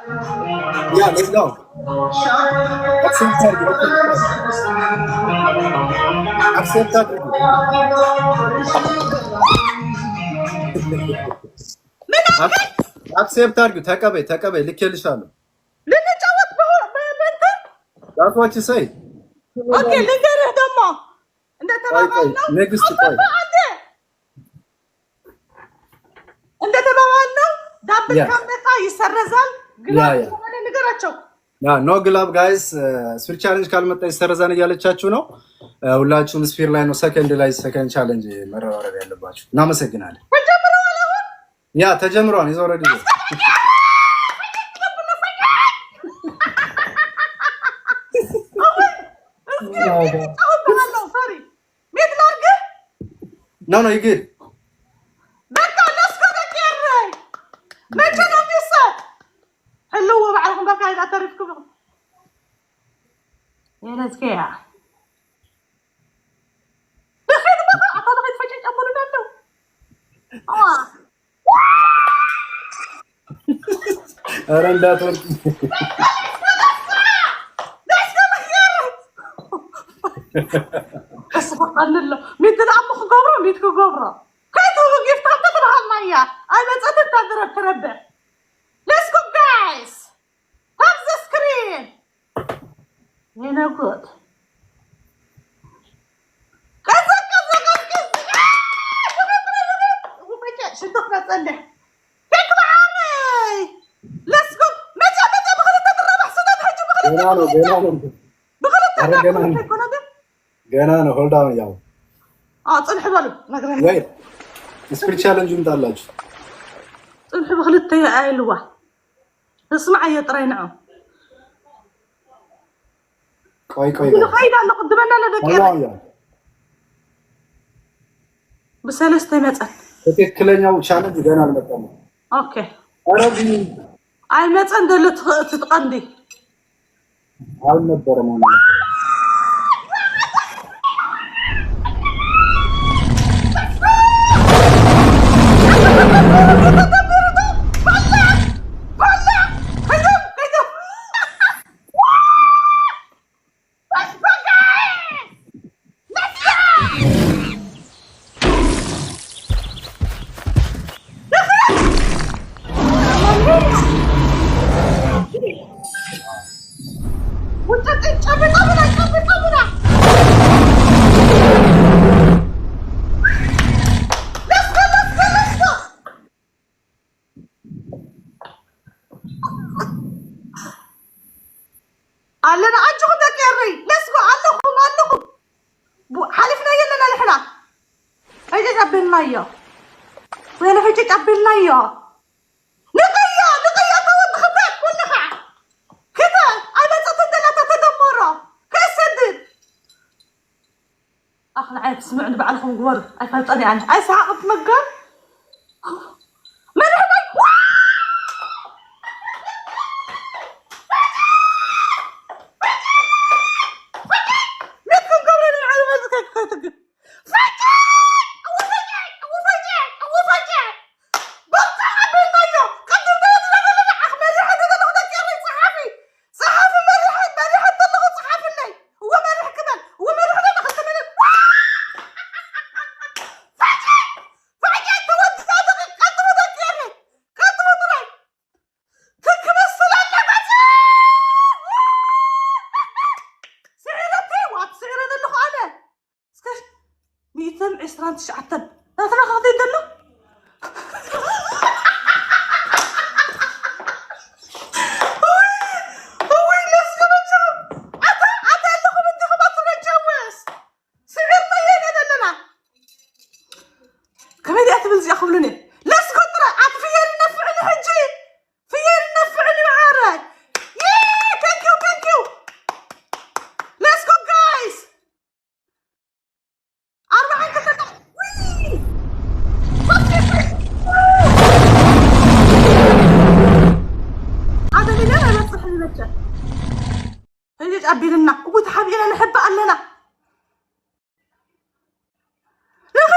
Yeah, let's go. Accept target. Accept target. Accept target. ተቀበይ ልኬልሻለሁ። ልንጫወት በእንትን That's what you say. ኦኬ ልንገርህ ደግሞ እንደተባባልነው ኔክስት ቆይ እንደተባባልነው ዳብል ካሜራ ይሰረዛል። ግላብ ንገራቸው። ኖ ግላብ ጋይስ ስፒር ቻሌንጅ ካልመጣ ይሰረዛን እያለቻችሁ ነው። ሁላችሁም ስፒር ላይ ነው ሰከንድ ቻሌንጅ መረባረብ ያለባችሁ። እናመሰግናለን። ያ ተጀምሯል። ይዞ ኦሬዲ No, you good. Becca, let's go together. Becca, don't be sad. Hello, وبعرفهم بقى إذا تعرفكم. يا نزكية. دخل بقى أعطانا فجأة أمرنا له. أرندا تركي. Let's go together. بس فقدنا له. ميت العمخ قبره ميت قبره. كيف هو كيف تطلع المية؟ أنا صدقت تضرب تربع. Let's go guys. Have the screen. You know good. كذا. شدوك بتصلح. فيك معاري. Let's go. متى بغلط تضرب حسنات حجي بغلط. بغلط تضرب. ገና ነው ሆልድ አሁን ያው ጽልሕ በሉ ነግረኝ ወይ ስፒር ቻሌንጅ እንታላችሁ ጽልሕ በክልተ አይልዋ እስማዕ የጥራይ ነው ቆይ ለፋይዳ ለቅድመና ለደቂቃ በሰለስተ መጻት ትክክለኛው ቻሌንጅ ገና አልመጣም። ኦኬ አረቢ አይ መጻን ደለት ትጥቀንዲ አልነበረም علنا أجو بدك يا ري لسقو علقهم حلفنا يلا نحنا هيجي جاب المية وين هيجي جاب المية نقيا تود خبات كلها كده أنا تصدق تدمره كسدد أخنا عيب سمعني بعلهم قور أي فلتاني عنه أي ساعة أتمقر من هنا عسران تشعتب لا ترى خاطي دلو هوي لسه بجام عتا لكم انتخابات ونتجوز سعر ميانا دلنا كم يدي اعتبل زي اخبرني لسه قطرة عطفيا لنفعني حجي فيا لنفعني معارك ياي ثانك يو let's go guys أربعة كتر هذا اللي أنا بصح المتجه هيك أبي لنا وتحبي أنا نحب لنا دخل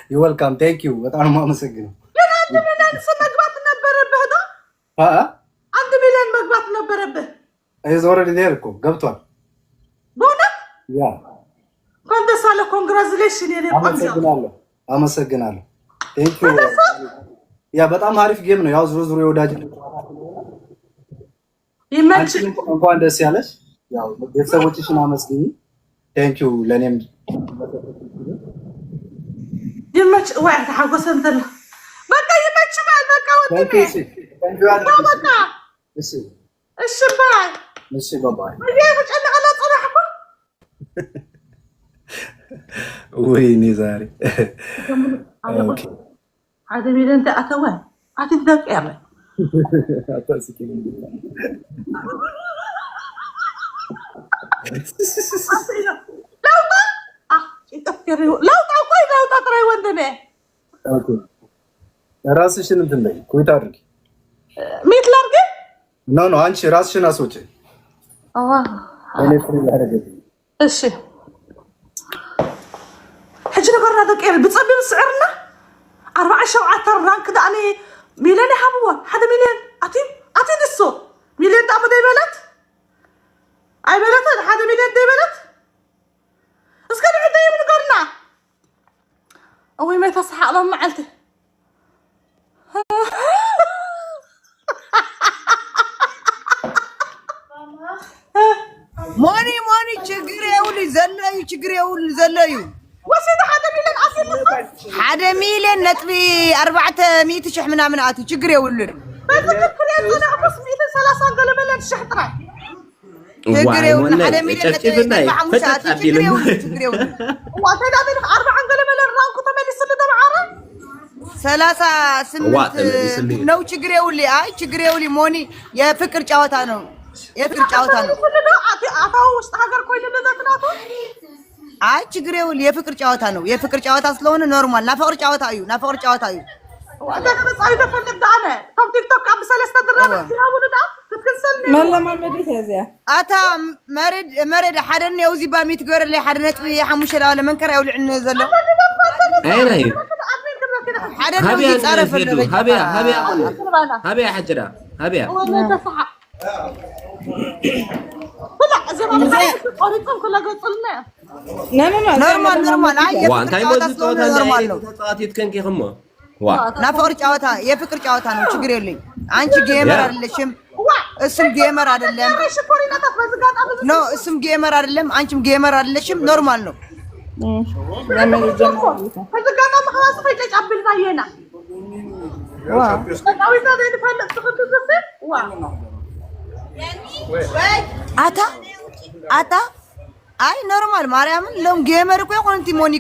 ዌልካም ቴንክ ዩ በጣም ማመሰግነው። አንድ ሚሊዮን መግባት ነበረብህ ዳ አንድ ሚሊዮን መግባት ነበረብህ። አይዞ ኦሬዲ ዴር እኮ ገብቷል። በእውነት ያ ኮንደሳለ ኮንግራቹሌሽን የኔ ቆንጆ አመሰግናለሁ። ቴንክ ዩ ያ በጣም አሪፍ ጌም ነው። ያው ዙሩ ዙሩ የወዳጅ ይመች እንኳን ደስ ያለሽ። ያው ቤተሰቦችሽን አመስግኝ። ቴንክ ዩ ለኔም ይመች ወይ ተሐጎሰ እንተና በቃ ይመች ማለት በቃ ወጥቼ በቃ እሺ እሺ ባይ እሺ ባባይ ተጨነቀለ ጽራህኩ ወይኔ ዛሬ ኦኬ هذا ميلان ده أتوان أتدق يعني لو تعقوي لو تطري وندمه ራስሽን እንትን ላይ ኩይታ አድርጊ። ሚት ላርግ ኖ አንቺ ራስሽን አስወጪ። እኔ ፍሪ ያደረገኝ እሺ حج نقرنا ذكر بتصبي سعرنا 47 رانك دعني مليون حبوه هذا مليون أتي نصو مليون تعمل دي بلد أي بلد هذا مليون دي بلد اسكت عندي من قرنا أوي ما يتصح على معلته ماني شجري أولي زلايو وسيد هذا مليون أصيل هذا مليون نتبي 400 شح من آتي شجري أولي بس كريم أنا أبص 130 قال مليون شحطرة شجري أولي هذا مليون نتبي 5 شجري أولي وأنت هذا 4 قال مليون رانكو تملي سنة بعرب 38 نو شجري أولي شجري أولي موني يا فكر جواتانو أتاو استحقر كل اللي ذكرته ችግር ይኸውልህ የፍቅር ጨዋታ ነው። የፍቅር ጨዋታ ስለሆነ ኖርማል ናፈቅር ጨዋታ እዩ። وأنا كنت صايدة فندق دعنا طب تيك توك عم سلسلة درامة فيها ولد تتكنسلني مالا ما بديت يا زيا أتا مرد حدن يوزي بامي تقول لي حدنت بي حموش لا منكر يقول عنا زلا أين حدن يوزي تعرف هبيا حجرة هبيا لا زمان قريتكم كلها قلنا نورمال وانت يموت تطاطي تكنكي خمو ናፈቅር ጨዋታ የፍቅር ጨዋታ ነው። ችግር የለኝ። አንቺ ጌመር አይደለሽም፣ እሱም ጌመር አይደለም። ኖ እሱም ጌመር አይደለም፣ አንቺም ጌመር አይደለሽም። ኖርማል ነው። አታ አይ ኖርማል ማርያምን ለም ጌመር እኮ ይቆንቲ ሞኒ